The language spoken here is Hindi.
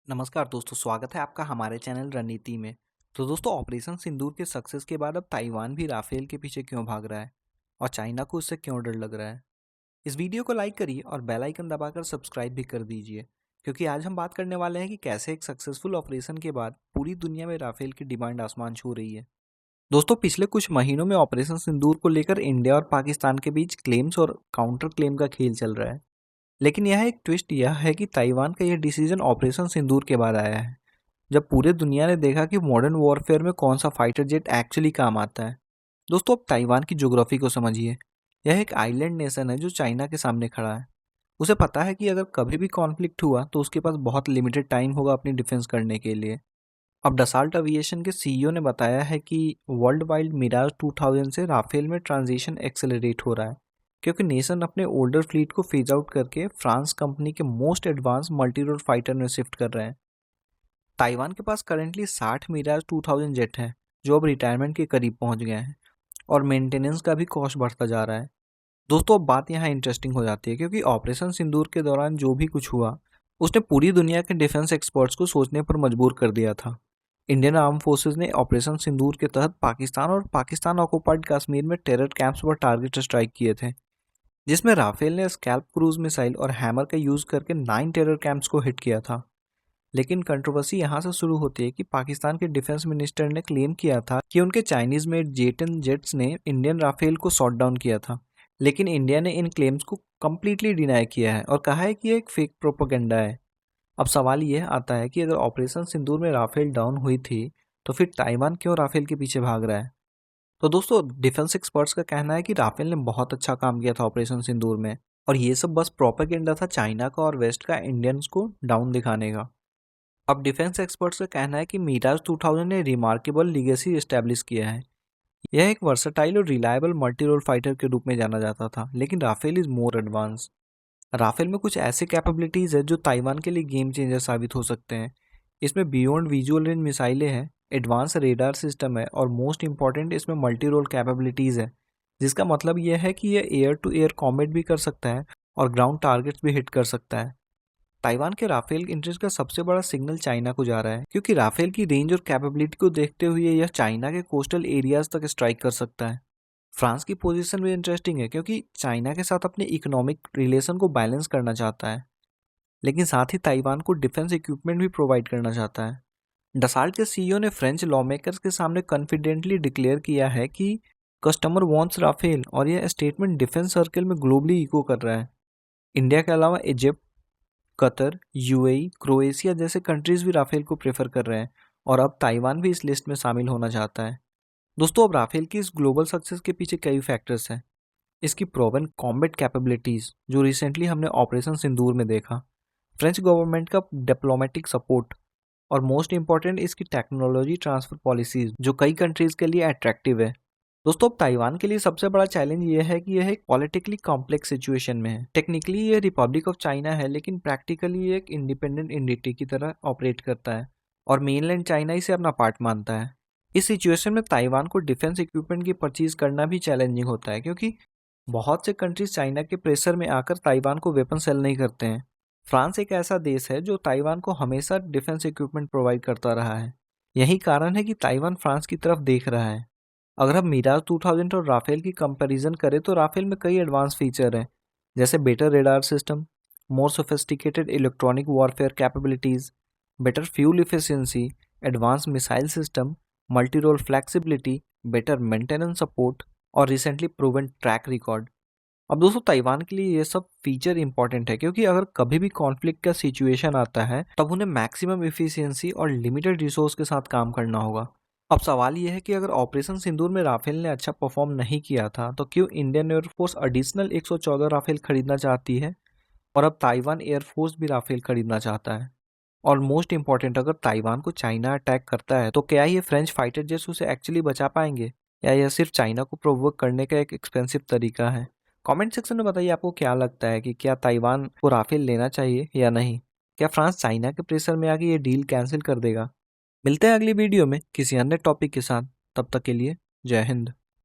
नमस्कार दोस्तों, स्वागत है आपका हमारे चैनल रणनीति में। तो दोस्तों, ऑपरेशन सिंदूर के सक्सेस के बाद अब ताइवान भी राफेल के पीछे क्यों भाग रहा है और चाइना को उससे क्यों डर लग रहा है। इस वीडियो को लाइक करिए और बेल आइकन दबाकर सब्सक्राइब भी कर दीजिए, क्योंकि आज हम बात करने वाले हैं कि कैसे एक सक्सेसफुल ऑपरेशन के बाद पूरी दुनिया में राफेल की डिमांड आसमान छू रही है। दोस्तों, पिछले कुछ महीनों में ऑपरेशन सिंदूर को लेकर इंडिया और पाकिस्तान के बीच क्लेम्स और काउंटर क्लेम का खेल चल रहा है। लेकिन यह एक ट्विस्ट यह है कि ताइवान का यह डिसीजन ऑपरेशन सिंदूर के बाद आया है, जब पूरे दुनिया ने देखा कि मॉडर्न वॉरफेयर में कौन सा फाइटर जेट एक्चुअली काम आता है। दोस्तों, अब ताइवान की ज्योग्राफी को समझिए। यह एक आइलैंड नेशन है जो चाइना के सामने खड़ा है। उसे पता है कि अगर कभी भी कॉन्फ्लिक्ट हुआ तो उसके पास बहुत लिमिटेड टाइम होगा अपनी डिफेंस करने के लिए। अब डसाल्ट एविएशन के सीईओ ने बताया है कि वर्ल्ड वाइड मिराज 2000 से राफेल में ट्रांजिशन एक्सेलरेट हो रहा है, क्योंकि नेशन अपने ओल्डर फ्लीट को फेज आउट करके फ्रांस कंपनी के most advance multi role fighter में शिफ्ट कर रहे हैं। ताइवान के पास करेंटली 60 मिराज 2000 जेट हैं, जो अब रिटायरमेंट के करीब पहुंच गए हैं, और मेंटेनेंस का भी कॉस्ट बढ़ता जा रहा है। दोस्तों, अब बात यहाँ इंटरेस्टिंग हो जाती है, क्योंकि ऑपरेशन सिंदूर के दौरान जो भी कुछ हुआ उसने पूरी दुनिया के डिफेंस एक्सपर्ट्स को सोचने पर मजबूर कर दिया था। इंडियन आर्म फोर्सेस ने ऑपरेशन सिंदूर के तहत पाकिस्तान और पाकिस्तान ऑक्युपाइड कश्मीर में टेरर कैंप्स पर टारगेट स्ट्राइक किए थे, जिसमें राफेल ने स्कैल्प क्रूज मिसाइल और हैमर का यूज करके 9 टेरर कैंप्स को हिट किया था। लेकिन कंट्रोवर्सी यहाँ से शुरू होती है कि पाकिस्तान के डिफेंस मिनिस्टर ने क्लेम किया था कि उनके चाइनीज मेड J-10 जेट्स ने इंडियन राफेल को शॉट डाउन किया था। लेकिन इंडिया ने इन क्लेम्स को कंप्लीटली डिनाई किया है और कहा है कि यह एक फेक प्रोपेगेंडा है। अब सवाल यह आता है कि अगर ऑपरेशन सिंदूर में राफेल डाउन हुई थी, तो फिर ताइवान क्यों राफेल के पीछे भाग रहा है। तो दोस्तों, डिफेंस एक्सपर्ट्स का कहना है कि राफेल ने बहुत अच्छा काम किया था ऑपरेशन सिंदूर में, और ये सब बस प्रोपेगेंडा था चाइना का और वेस्ट का इंडियंस को डाउन दिखाने का। अब डिफेंस एक्सपर्ट्स का कहना है कि मिराज 2000 ने रिमार्केबल लीगेसी एस्टैब्लिश किया है। यह एक वर्सटाइल और रिलायबल मल्टी रोल फाइटर के रूप में जाना जाता था, लेकिन Rafale is more advance. Rafale में कुछ ऐसे कैपेबिलिटीज़ है जो ताइवान के लिए गेम चेंजर साबित हो सकते हैं। इसमें बियॉन्ड विजुअल रेंज मिसाइलें हैं, एडवांस रेडार सिस्टम है, और मोस्ट इंपॉर्टेंट इसमें मल्टी रोल कैपेबिलिटीज़ है, जिसका मतलब यह है कि यह एयर टू एयर कॉम्बैट भी कर सकता है और ग्राउंड टारगेट्स भी हिट कर सकता है। ताइवान के राफेल इंटरेस्ट का सबसे बड़ा सिग्नल चाइना को जा रहा है, क्योंकि राफेल की रेंज और कैपेबिलिटी को देखते हुए यह चाइना के कोस्टल एरियाज तक स्ट्राइक कर सकता है। फ्रांस की पोजीशन भी इंटरेस्टिंग है, क्योंकि चाइना के साथ अपने इकोनॉमिक रिलेशन को बैलेंस करना चाहता है, लेकिन साथ ही ताइवान को डिफेंस इक्विपमेंट भी प्रोवाइड करना चाहता है। डसाल्ट के सीईओ ने फ्रेंच लॉमेकर्स के सामने कॉन्फिडेंटली डिक्लेयर किया है कि कस्टमर वांट्स राफेल, और यह स्टेटमेंट डिफेंस सर्कल में ग्लोबली इको कर रहा है। इंडिया के अलावा इजिप्ट, कतर, यूएई, क्रोएशिया जैसे कंट्रीज भी राफेल को प्रेफर कर रहे हैं, और अब ताइवान भी इस लिस्ट में शामिल होना चाहता है। दोस्तों, अब राफेल की इस ग्लोबल सक्सेस के पीछे कई फैक्टर्स हैं। इसकी प्रोवन कॉम्बैट कैपेबिलिटीज, जो रिसेंटली हमने ऑपरेशन सिंदूर में देखा, फ्रेंच गवर्नमेंट का डिप्लोमेटिक सपोर्ट, और मोस्ट इंपॉर्टेंट इसकी टेक्नोलॉजी ट्रांसफर पॉलिसीज, जो कई कंट्रीज के लिए अट्रैक्टिव है। दोस्तों, अब ताइवान के लिए सबसे बड़ा चैलेंज यह है कि यह एक पॉलिटिकली कॉम्प्लेक्स सिचुएशन में है। टेक्निकली यह रिपब्लिक ऑफ चाइना है, लेकिन प्रैक्टिकली ये एक इंडिपेंडेंट एंटिटी की तरह ऑपरेट करता है, और मेनलैंड चाइना इसे अपना पार्ट मानता है। इस सिचुएशन में ताइवान को डिफेंस इक्विपमेंट की परचेज करना भी चैलेंजिंग होता है, क्योंकि बहुत से कंट्रीज चाइना के प्रेशर में आकर ताइवान को वेपन सेल नहीं करते हैं। फ्रांस एक ऐसा देश है जो ताइवान को हमेशा डिफेंस इक्विपमेंट प्रोवाइड करता रहा है। यही कारण है कि ताइवान फ्रांस की तरफ देख रहा है। अगर हम मिराज 2000 और राफेल की कंपैरिजन करें, तो राफेल में कई एडवांस फीचर हैं, जैसे better radar system, more sophisticated electronic warfare capabilities, better fuel efficiency, advance missile system, multi role flexibility, better maintenance support, और रिसेंटली प्रूवन ट्रैक रिकॉर्ड। अब दोस्तों, ताइवान के लिए ये सब फीचर इंपॉर्टेंट है, क्योंकि अगर कभी भी कॉन्फ्लिक्ट का सिचुएशन आता है, तब उन्हें मैक्सिमम इफिशियंसी और लिमिटेड रिसोर्स के साथ काम करना होगा। अब सवाल यह है कि अगर ऑपरेशन सिंदूर में राफेल ने अच्छा परफॉर्म नहीं किया था, तो क्यों इंडियन एयरफोर्स एडिशनल 114 राफेल खरीदना चाहती है, और अब ताइवान एयरफोर्स भी राफेल खरीदना चाहता है। और मोस्ट इंपॉर्टेंट, अगर ताइवान को चाइना अटैक करता है, तो क्या ये फ्रेंच फाइटर जेट्स उसे एक्चुअली बचा पाएंगे, या यह सिर्फ चाइना को प्रोवोक करने का एक एक्सपेंसिव तरीका है। कमेंट सेक्शन में बताइए आपको क्या लगता है कि क्या ताइवान को राफेल लेना चाहिए या नहीं। क्या फ्रांस चाइना के प्रेशर में आके ये डील कैंसिल कर देगा। मिलते हैं अगली वीडियो में किसी अन्य टॉपिक के साथ। तब तक के लिए जय हिंद।